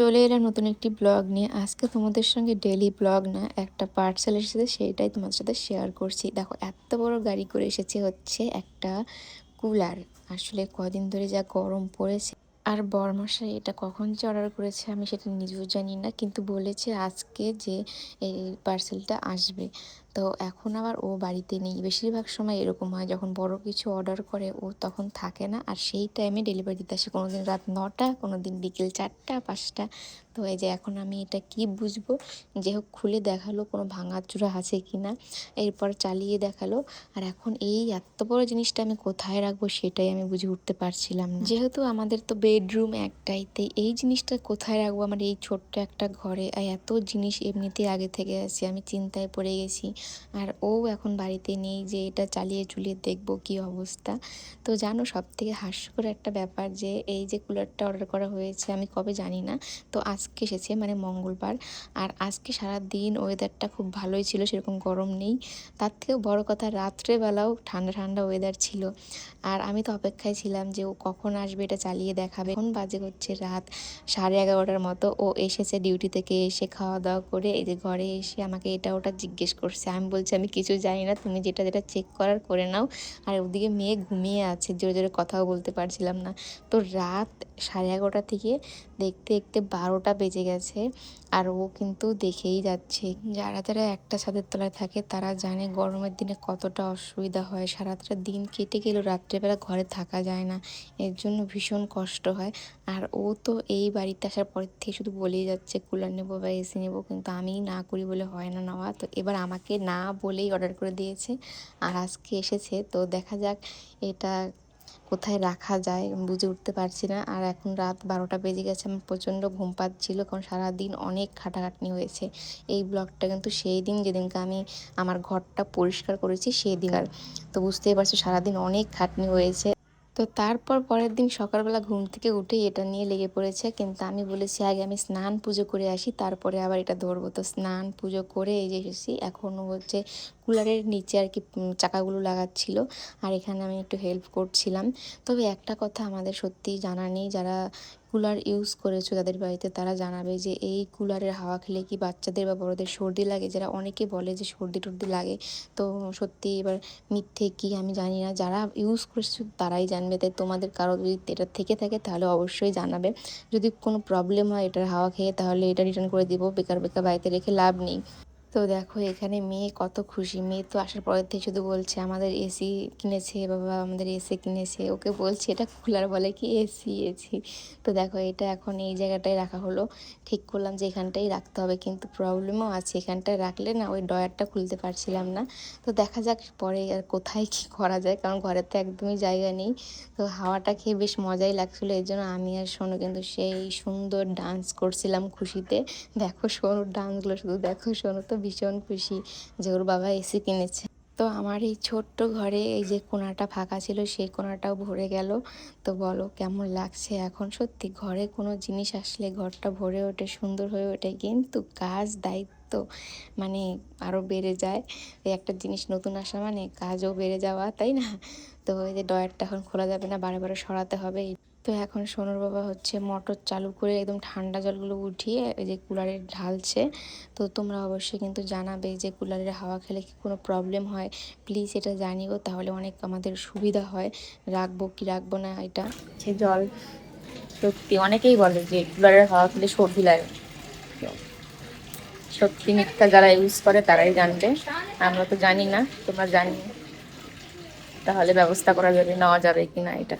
চলে এলাম নতুন একটি ব্লগ নিয়ে। আজকে তোমাদের সঙ্গে ডেইলি ব্লগ না, একটা পার্সেল এসেছে, সেইটাই তোমাদের সাথে শেয়ার করছি। দেখো, এত বড় গাড়ি করে এসেছে হচ্ছে একটা কুলার। আসলে কদিন ধরে যা গরম পড়েছে, আর বরমশাই এটা কখন যে অর্ডার করেছে আমি সেটা নিজেও জানি না, কিন্তু বলেছে আজকে যে এই পার্সেলটা আসবে। তো এখন আবার ও বাড়িতে নেই। বেশিরভাগ সময় এরকম হয়, যখন বড় কিছু অর্ডার করে ও তখন থাকে না, আর সেই টাইমে ডেলিভারি দিতে আসে। কোনো দিন রাত 9টা, কোনো দিন বিকেল 4টা 5টা। তো এই যে এখন আমি এটা কি বুঝবো, যে হোক খুলে দেখালো কোনো ভাঙাচোরা আছে কি না, এরপর চালিয়ে দেখালো। আর এখন এই এত বড় জিনিসটা আমি কোথায় রাখবো সেটাই আমি বুঝে উঠতে পারছিলাম না। যেহেতু আমাদের তো বেডরুম একটাই, তাই এই জিনিসটা কোথায় রাখবো আমার এই ছোট্ট একটা ঘরে। আর এত জিনিস এমনিতেই আগে থেকে আছে, আমি চিন্তায় পড়ে গেছি। আর ও এখন বাড়িতে নেই যে এটা চালিয়ে চুলিয়ে দেখবো কি অবস্থা। তো জানো, সব থেকে হাস্যকর একটা ব্যাপার, যে এই যে কুলারটা অর্ডার করা হয়েছে আমি কবে জানি না, তো আজকে এসেছে, মানে মঙ্গলবার। আর আজকে সারা দিন ওয়েদারটা খুব ভালোই ছিল, সেরকম গরম নেই। তার থেকেও বড় কথা, রাত্রেবেলাও ঠান্ডা ঠান্ডা ওয়েদার ছিল। আর আমি তো অপেক্ষায় ছিলাম যে ও কখন আসবে এটা চালিয়ে দেখাবে। এখন বাজে হচ্ছে রাত 11:30টার মতো। ও এসেছে ডিউটি থেকে, এসে খাওয়া দাওয়া করে এই যে ঘরে এসে আমাকে এটা ওটা জিজ্ঞেস করছে। আমি বলছি আমি কিছু জানি না, তুমি যেটা যেটা চেক করার করে নাও। আর ওদিকে মেয়ে ঘুমিয়ে আছে, জোরে জোরে কথাও বলতে পারছিলাম না। তো রাত 11:30 থেকে দেখতে দেখতে 12টা বেজে গেছে। আর ও কিন্তু দেখেই যাচ্ছে। যারা যারা একটা ছাদের তলায় থাকে তারা জানে গরমের দিনে কতটা অসুবিধা হয়। সারাটা দিন কেটে গেলেও রাত্রেবেলা ঘরে থাকা যায় না, এর জন্য ভীষণ কষ্ট হয়। আর ও তো এই বাড়িতে আসার পরের থেকে শুধু বলেই যাচ্ছে কুলার নেবো বা এসি নেবো, কিন্তু আমি না করি বলে হয় না নেওয়া। তো এবার আমাকে না বলেই অর্ডার করে দিয়েছে, আর আজকে এসেছে। তো দেখা যাক এটা কোথায় রাখা যায়, বুঝে উঠতে পারছি না। আর এখন রাত 12টা বেজে গেছে, আমার প্রচণ্ড ঘুম পাচ্ছিল, কারণ সারাদিন অনেক খাটাখাটনি হয়েছে। এই ব্লগটা কিন্তু সেই দিন যেদিনকে আমি আমার ঘরটা পরিষ্কার করেছি সেই দিন। আর তো বুঝতেই পারছো সারাদিন অনেক খাটনি হয়েছে। তো তারপর পরের দিন সকালবেলা ঘুম থেকে উঠেই এটা নিয়ে লেগে পড়েছে, কিন্তু আমি বলেছি আগে আমি স্নান পুজো করে আসি, তারপরে আবার এটা ধরবো। তো স্নান পুজো করে এই যে এসেছি, এখনও হচ্ছে কুলারের নিচে আর কি চাকাগুলো লাগাচ্ছিল, আর এখানে আমি একটু হেল্প করছিলাম। তবে একটা কথা আমাদের সত্যিই জানা নেই, যারা কুলার ইউজ করেছো যাদের বাড়িতে তারা জানাবে যে এই কুলারের হাওয়া খেলে কি বাচ্চাদের বা বড়দের সর্দি লাগে। যারা অনেকে বলে যে সর্দি টর্দি লাগে, তো সত্যি এবার মিথ্যে কি আমি জানি না, যারা ইউজ করেছো তারাই জানবে। তাই তোমাদের কারো যদি এটা থেকে থাকে তাহলে অবশ্যই জানাবে। যদি কোনো প্রবলেম হয় এটার হাওয়া খেয়ে, তাহলে এটা রিটার্ন করে দিব, বেকার বেকার বাড়িতে রেখে লাভ নেই। তো দেখো এখানে মেয়ে কত খুশি। মেয়ে তো আসার পরের থেকে শুধু বলছে আমাদের এসি কিনেছে বাবা, আমাদের এসি কিনেছে। ওকে বলছি এটা কুলার, বলে কি এসি এসি। তো দেখো এটা এখন এই জায়গাটায় রাখা হলো। ঠিক করলাম যে এখানটাই রাখতে হবে, কিন্তু প্রবলেমও আছে, এখানটায় রাখলে না ওই ডয়ারটা খুলতে পারছিলাম না। তো দেখা যাক পরে আর কোথায় কি করা যায়, কারণ ঘরে তো একদমই জায়গা নেই। তো হাওয়াটা খেয়ে বেশ মজাই লাগছিলো, এর জন্য আমি আর সোনু কিন্তু সেই সুন্দর ডান্স করছিলাম খুশিতে। দেখো সোনুর ডান্সগুলো শুধু দেখো, সোনু তো ভীষণ খুশি যে ওর বাবা এসি কিনেছে। তো আমার এই ছোট্ট ঘরে এই যে কোণাটা ফাঁকা ছিল সেই কোণাটাও ভরে গেল। তো বলো কেমন লাগছে এখন। সত্যি ঘরে কোনো জিনিস আসলে ঘরটা ভরে ওঠে, সুন্দর হয়ে ওঠে, কিন্তু কাজ দায়িত্ব মানে আরও বেড়ে যায়। এই একটা জিনিস নতুন আসা মানে কাজও বেড়ে যাওয়া, তাই না? তো এই যে ডয়ারটা এখন খোলা যাবে না, বারে বারে সরাতে হবে। তো এখন সোনুর বাবা হচ্ছে মোটর চালু করে একদম ঠান্ডা জলগুলো উঠিয়ে এই যে কুলারে ঢালছে। তো তোমরা অবশ্যই কিন্তু জানাবে যে কুলারের হাওয়া খেলে কি কোনো প্রবলেম হয়, প্লিজ এটা জানিও, তাহলে অনেক আমাদের সুবিধা হয়। রাখবো কি রাখবো না এটা সে জল। সত্যি অনেকেই বলে যে কুলারের হাওয়া খেলে সর্দি লাগে, সত্যি মিথ্যা যারা ইউজ করে তারাই জানবে। আমরা তো জানি না, তোমরা জানি, তাহলে ব্যবস্থা করা যাবে, নেওয়া যাবে কিনা এটা।